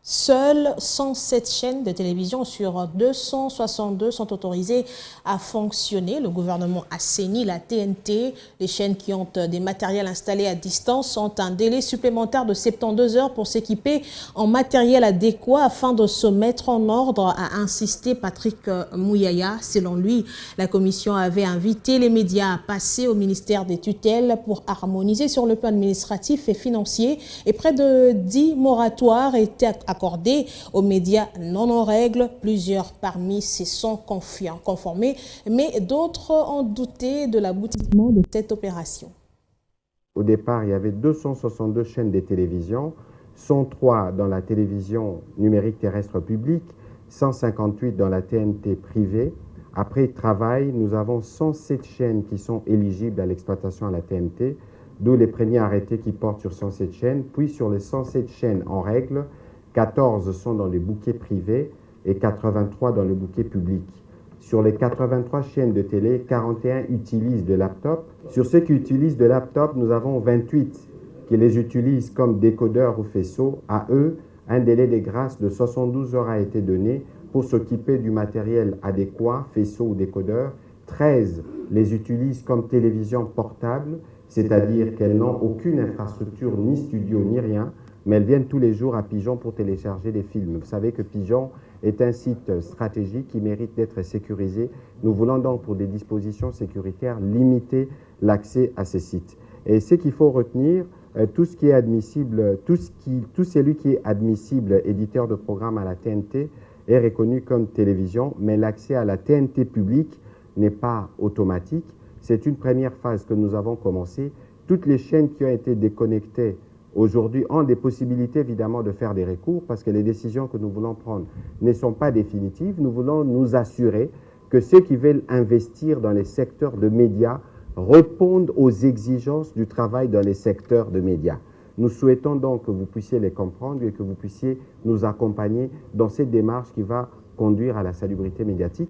Seules 107 chaînes de télévision sur 262 sont autorisées à fonctionner. Le gouvernement assainit la TNT. Les chaînes qui ont des matériels installés à distance ont un délai supplémentaire de 72 heures pour s'équiper en matériel adéquat afin de se mettre en ordre, a insisté Patrick Mouyaya. Selon lui, la commission avait invité les médias à passer au ministère des tutelles pour harmoniser sur le plan administratif et financier, et près de 10 moratoires étaient accordés aux médias non en règle. Plusieurs parmi ces sont conformés, mais d'autres ont douté de l'aboutissement de cette opération. Au départ, il y avait 262 chaînes de télévision, 103 dans la télévision numérique terrestre publique, 158 dans la TNT privée. Après travail, nous avons 107 chaînes qui sont éligibles à l'exploitation à la TNT, d'où les premiers arrêtés qui portent sur 107 chaînes. Puis sur les 107 chaînes en règle, 14 sont dans les bouquets privés et 83 dans le bouquet public. Sur les 83 chaînes de télé, 41 utilisent de laptops. Sur ceux qui utilisent de laptops, nous avons 28 qui les utilisent comme décodeurs ou faisceaux. À eux, un délai de grâce de 72 heures a été donné pour s'occuper du matériel adéquat, faisceaux ou décodeurs. 13 les utilisent comme télévision portable, c'est-à-dire qu'elles n'ont aucune infrastructure, ni studio, ni rien, mais elles viennent tous les jours à Pigeon pour télécharger des films. Vous savez que Pigeon est un site stratégique qui mérite d'être sécurisé. Nous voulons donc, pour des dispositions sécuritaires, limiter l'accès à ces sites. Et ce qu'il faut retenir, tout ce qui est admissible, tout celui qui est admissible, éditeur de programme à la TNT, est reconnu comme télévision, mais l'accès à la TNT publique n'est pas automatique. C'est une première phase que nous avons commencée. Toutes les chaînes qui ont été déconnectées aujourd'hui ont des possibilités évidemment de faire des recours parce que les décisions que nous voulons prendre ne sont pas définitives. Nous voulons nous assurer que ceux qui veulent investir dans les secteurs de médias répondent aux exigences du travail dans les secteurs de médias. Nous souhaitons donc que vous puissiez les comprendre et que vous puissiez nous accompagner dans cette démarche qui va conduire à la salubrité médiatique.